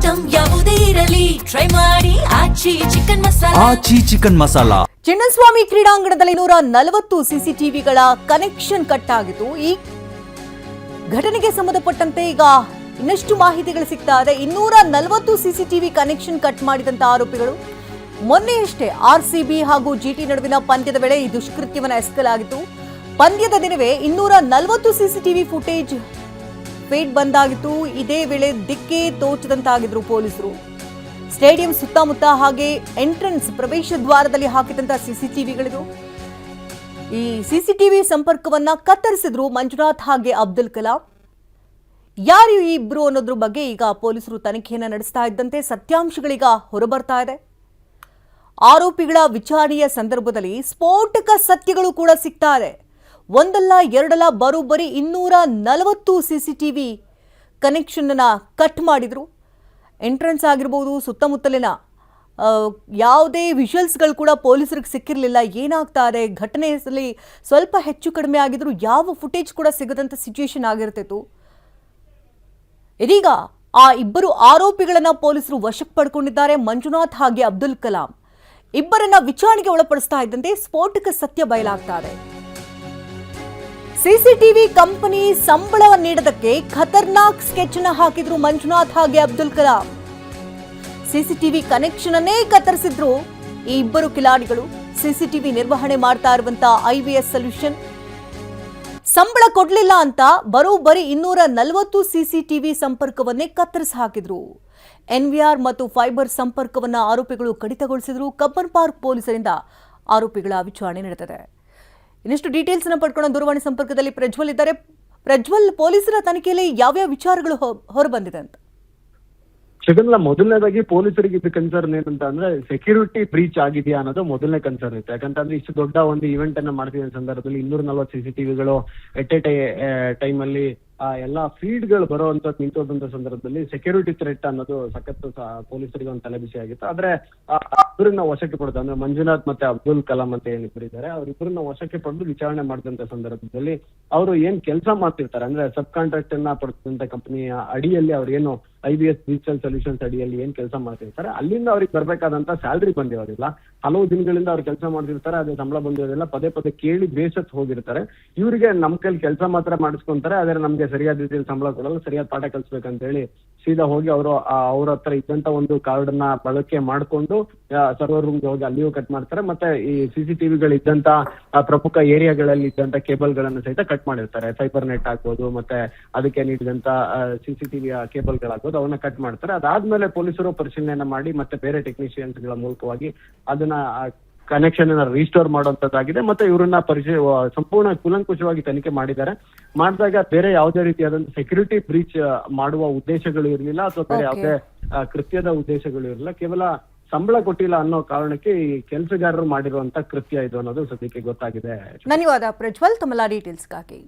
Item ಯಾವುದೇ ಇರಲಿ try ಮಾಡಿ ಆಚಿ ಚಿಕನ್ ಮಸಾಲಾ. ಆಚಿ ಚಿಕನ್ ಮಸಾಲಾ. ಚಿನ್ನಸ್ವಾಮಿ ಕ್ರೀಡಾಂಗಣದಲ್ಲಿ 140 ಸಿಸಿಟಿವಿಗಳ ಕನೆಕ್ಷನ್ ಕಟ್ ಆಗಿತ್ತು. ಈ ಘಟನೆಗೆ ಸಂಬಂಧಪಟ್ಟಂತೆ ಈಗ ಇನ್ನಷ್ಟು ಮಾಹಿತಿಗಳು ಸಿಗ್ತಾ ಇದೆ. 240 ಸಿಸಿಟಿವಿ ಕನೆಕ್ಷನ್ ಕಟ್ ಮಾಡಿದಂತ ಆರೋಪಿಗಳು ಮೊನ್ನೆಯಷ್ಟೇ ಆರ್ಸಿಬಿ ಹಾಗೂ ಜಿಟಿ ನಡುವಿನ ಪಂದ್ಯದ ವೇಳೆ ಈ ದುಷ್ಕೃತ್ಯವನ್ನು ಎಸಗಲಾಗಿತ್ತು. ಪಂದ್ಯದ ದಿನವೇ 240 ಸಿಸಿಟಿವಿ ಫುಟೇಜ್ ಫೀಡ್ ಬಂದಾಗಿತ್ತು. ಇದೇ ವೇಳೆ ದಿಕ್ಕೇ ತೋಚದಂತಾಗಿದ್ರು ಪೊಲೀಸರು. ಸ್ಟೇಡಿಯಂ ಸುತ್ತಮುತ್ತ ಹಾಗೆ ಎಂಟ್ರೆನ್ಸ್ ಪ್ರವೇಶ ದ್ವಾರದಲ್ಲಿ ಹಾಕಿದಂತ ಸಿಸಿಟಿವಿಗಳಿದು. ಈ ಸಿಸಿಟಿವಿ ಸಂಪರ್ಕವನ್ನ ಕತ್ತರಿಸಿದ್ರು ಮಂಜುನಾಥ್ ಹಾಗೆ ಅಬ್ದುಲ್ ಕಲಾಂ. ಯಾರು ಈ ಇಬ್ರು ಅನ್ನೋದ್ರ ಬಗ್ಗೆ ಈಗ ಪೊಲೀಸರು ತನಿಖೆಯನ್ನ ನಡೆಸ್ತಾ ಇದ್ದಂತೆ ಸತ್ಯಾಂಶಗಳೀಗ ಹೊರಬರ್ತಾ ಇದೆ. ಆರೋಪಿಗಳ ವಿಚಾರಣೆಯ ಸಂದರ್ಭದಲ್ಲಿ ಸ್ಫೋಟಕ ಸತ್ಯಗಳು ಕೂಡ ಸಿಗ್ತಾ ಇದೆ. ಒಂದಲ್ಲ ಎರಡಲ್ಲ ಬರೋಬ್ಬರಿ 240 ಸಿಸಿಟಿವಿ ಕನೆಕ್ಷನ್ ಅನ್ನ ಕಟ್ ಮಾಡಿದ್ರು. ಎಂಟ್ರೆನ್ಸ್ ಆಗಿರ್ಬೋದು, ಸುತ್ತಮುತ್ತಲಿನ ಯಾವುದೇ ವಿಜುವಲ್ಸ್ಗಳು ಕೂಡ ಪೊಲೀಸರಿಗೆ ಸಿಕ್ಕಿರಲಿಲ್ಲ. ಏನಾಗ್ತಾ ಇದೆ ಘಟನೆಯಲ್ಲಿ ಸ್ವಲ್ಪ ಹೆಚ್ಚು ಕಡಿಮೆ ಆಗಿದ್ರು ಯಾವ ಫುಟೇಜ್ ಕೂಡ ಸಿಗದಂತ ಸಿಚುವೇಶನ್ ಆಗಿರ್ತಿತ್ತು. ಇದೀಗ ಆ ಇಬ್ಬರು ಆರೋಪಿಗಳನ್ನ ಪೊಲೀಸರು ವಶಕ್ಕೆ ಪಡ್ಕೊಂಡಿದ್ದಾರೆ. ಮಂಜುನಾಥ್ ಹಾಗೆ ಅಬ್ದುಲ್ ಕಲಾಂ ಇಬ್ಬರನ್ನ ವಿಚಾರಣೆಗೆ ಒಳಪಡಿಸ್ತಾ ಇದ್ದಂತೆ ಸ್ಫೋಟಕ ಸತ್ಯ ಬಯಲಾಗ್ತಾ ಇದೆ. ಸಿಸಿಟಿವಿ ಕಂಪನಿ ಸಂಬಳ ನೀಡದಕ್ಕೆ ಖತರ್ನಾಕ್ ಸ್ಕೆಚ್ ಅನ್ನ ಹಾಕಿದ್ರು ಮಂಜುನಾಥ್ ಹಾಗೆ ಅಬ್ದುಲ್ ಕಲಾಂ. ಸಿಸಿಟಿವಿ ಕನೆಕ್ಷನ್ ಅನ್ನೇ ಕತ್ತರಿಸಿದ್ರು ಈ ಇಬ್ಬರು ಕಿಲಾಡಿಗಳು. ಸಿಸಿಟಿವಿ ನಿರ್ವಹಣೆ ಮಾಡ್ತಾ ಇರುವಂತ IVS ಸೊಲ್ಯೂಷನ್ ಸಂಬಳ ಕೊಡ್ಲಿಲ್ಲ ಅಂತ ಬರೋಬ್ಬರಿ 240 ಸಿಸಿಟಿವಿ ಸಂಪರ್ಕವನ್ನೇ ಕತ್ತರಿಸಿ ಹಾಕಿದ್ರು. NVR ಮತ್ತು ಫೈಬರ್ ಸಂಪರ್ಕವನ್ನ ಆರೋಪಿಗಳು ಕಡಿತಗೊಳಿಸಿದ್ರು. ಕಬ್ಬನ್ ಪಾರ್ಕ್ ಪೊಲೀಸರಿಂದ ಆರೋಪಿಗಳ ವಿಚಾರಣೆ ನಡೆದಿದೆ. ಇನ್ನಷ್ಟು ಡೀಟೇಲ್ಸ್ ಅನ್ನು ಪಡ್ಕೊಳ್ಳೋ ದೂರವಾಣಿ ಸಂಪರ್ಕದಲ್ಲಿ ಪ್ರಜ್ವಲ್ ಇದ್ದಾರೆ. ಪ್ರಜ್ವಲ್, ಪೊಲೀಸರ ತನಿಖೆಯಲ್ಲಿ ಯಾವ್ಯಾವ ವಿಚಾರಗಳು ಹೊರಬಂದಿದೆ ಅಂತ? ಜಗನ್ನ ಮೊದಲನೇದಾಗಿ ಪೊಲೀಸರಿಗೆ ಇದು ಕನ್ಸರ್ನ್ ಏನಂತ ಅಂದ್ರೆ ಸೆಕ್ಯೂರಿಟಿ ಬ್ರೀಚ್ ಆಗಿದೆಯಾ ಅನ್ನೋದು ಮೊದಲನೇ ಕನ್ಸರ್ನ್ ಇತ್ತು. ಯಾಕಂತಂದ್ರೆ ಇಷ್ಟು ದೊಡ್ಡ ಒಂದು ಇವೆಂಟ್ ಅನ್ನ ಮಾಡ್ತಿದ್ದ ಸಂದರ್ಭದಲ್ಲಿ 240 ಸಿಸಿಟಿವಿಗಳು ಎಟ್ ಎ ಟೈಮ್ ಅಲ್ಲಿ ಎಲ್ಲಾ ಫೀಡ್ ಗಳು ಬರುವಂತದ್ದು ನಿಂತೋದಂತ ಸಂದರ್ಭದಲ್ಲಿ ಸೆಕ್ಯೂರಿಟಿ ಥ್ರೆಟ್ ಅನ್ನೋದು ಸಖತ್ ಪೊಲೀಸರಿಗೆ ಒಂದು ತಲೆಬಿಸಿ ಆಗಿತ್ತು. ಆದ್ರೆ ಇಬ್ಬರನ್ನ ವಶಕ್ಕೆ ಪಡೆದು ಅಂದ್ರೆ ಮಂಜುನಾಥ್ ಮತ್ತೆ ಅಬ್ದುಲ್ ಕಲಾಂ ಅಂತ ಏನಿಬ್ಬರಿದ್ದಾರೆ ಅವರಿಬ್ಬರನ್ನ ವಶಕ್ಕೆ ಪಡೆದು ವಿಚಾರಣೆ ಮಾಡಿದಂತ ಸಂದರ್ಭದಲ್ಲಿ ಅವರು ಏನ್ ಕೆಲಸ ಮಾಡ್ತಿರ್ತಾರೆ ಅಂದ್ರೆ ಸಬ್ ಕಾಂಟ್ರಾಕ್ಟ್ ಅನ್ನ ಪಡೆದಂತ ಕಂಪನಿಯ ಅಡಿಯಲ್ಲಿ ಅವ್ರು ಏನು IVS ಡಿಜಿಟಲ್ ಸೊಲ್ಯೂಷನ್ಸ್ ಅಡಿಯಲ್ಲಿ ಏನ್ ಕೆಲಸ ಮಾಡ್ತಿರ್ತಾರೆ ಅಲ್ಲಿಂದ ಅವ್ರಿಗೆ ಬರ್ಬೇಕಾದಂತ ಸ್ಯಾಲ್ರಿ ಬಂದಿರೋದಿಲ್ಲ. ಹಲವು ದಿನಗಳಿಂದ ಅವ್ರು ಕೆಲಸ ಮಾಡ್ತಿರ್ತಾರೆ, ಅದೇ ಸಂಬಳ ಬಂದಿರೋದಿಲ್ಲ. ಪದೇ ಪದೇ ಕೇಳಿ ಬೇಸತ್ ಹೋಗಿರ್ತಾರೆ. ಇವರಿಗೆ ನಮ್ ಕೈಲಿ ಕೆಲಸ ಮಾತ್ರ ಮಾಡಿಸ್ಕೊಂತಾರೆ, ಆದ್ರೆ ನಮ್ಗೆ ಸರಿಯಾದ ರೀತಿಯಲ್ಲಿ ಸಂಬಳ ಕೊಡಲ್ಲ, ಸರಿಯಾದ ಪಾಠ ಕಲಿಸ್ಬೇಕಂತ ಹೇಳಿ ಸೀದಾ ಹೋಗಿ ಅವ್ರ ಹತ್ರ ಇದ್ದಂತ ಒಂದು ಕಾರ್ಡ್ ನ ಬಳಕೆ ಮಾಡ್ಕೊಂಡು ಸರ್ವರ್ ರೂಮ್ಗೆ ಹೋಗಿ ಅಲ್ಲಿಯೂ ಕಟ್ ಮಾಡ್ತಾರೆ. ಮತ್ತೆ ಈ CCTVಗಳು ಇದ್ದಂತ ಪ್ರಮುಖ ಏರಿಯಾಗಳಲ್ಲಿ ಇದ್ದಂತ ಕೇಬಲ್ ಗಳನ್ನು ಸಹಿತ ಕಟ್ ಮಾಡಿರ್ತಾರೆ. ಫೈಬರ್ ನೆಟ್ ಆಗ್ಬೋದು, ಮತ್ತೆ ಅದಕ್ಕೆ ನೀಡಿದಂತ CCTV ಕೇಬಲ್ ಗಳಾಗ್ಬೋದು, ಅವನ್ನ ಕಟ್ ಮಾಡ್ತಾರೆ. ಅದಾದ್ಮೇಲೆ ಪೊಲೀಸರು ಪರಿಶೀಲನೆ ಮಾಡಿ ಮತ್ತೆ ಬೇರೆ ಟೆಕ್ನಿಷಿಯನ್ಸ್ ಗಳ ಮೂಲಕವಾಗಿ ಅದನ್ನ ಕನೆಕ್ಷನ್ ಅನ್ನ ರೀಸ್ಟೋರ್ ಮಾಡುವಂತದ್ದಾಗಿದೆ. ಮತ್ತೆ ಇವರನ್ನ ಸಂಪೂರ್ಣ ಕೂಲಂಕುಷವಾಗಿ ತನಿಖೆ ಮಾಡಿದಾಗ ಬೇರೆ ಯಾವುದೇ ರೀತಿಯಾದಂತ ಸೆಕ್ಯೂರಿಟಿ ಬ್ರೀಚ್ ಮಾಡುವ ಉದ್ದೇಶಗಳು ಇರಲಿಲ್ಲ ಅಥವಾ ಬೇರೆ ಯಾವುದೇ ಕೃತ್ಯದ ಉದ್ದೇಶಗಳು ಇರಲಿಲ್ಲ. ಕೇವಲ ಸಂಬಳ ಕೊಟ್ಟಿಲ್ಲ ಅನ್ನೋ ಕಾರಣಕ್ಕೆ ಈ ಕೆಲಸಗಾರರು ಮಾಡಿರುವಂತ ಕೃತ್ಯ ಇದು ಅನ್ನೋದು ಸದ್ಯಕ್ಕೆ ಗೊತ್ತಾಗಿದೆ. ಧನ್ಯವಾದ ಪ್ರಜ್ವಲ್, ತಮ್ಮೆಲ್ಲ ಡೀಟೇಲ್ಸ್ಗಾಗಿ.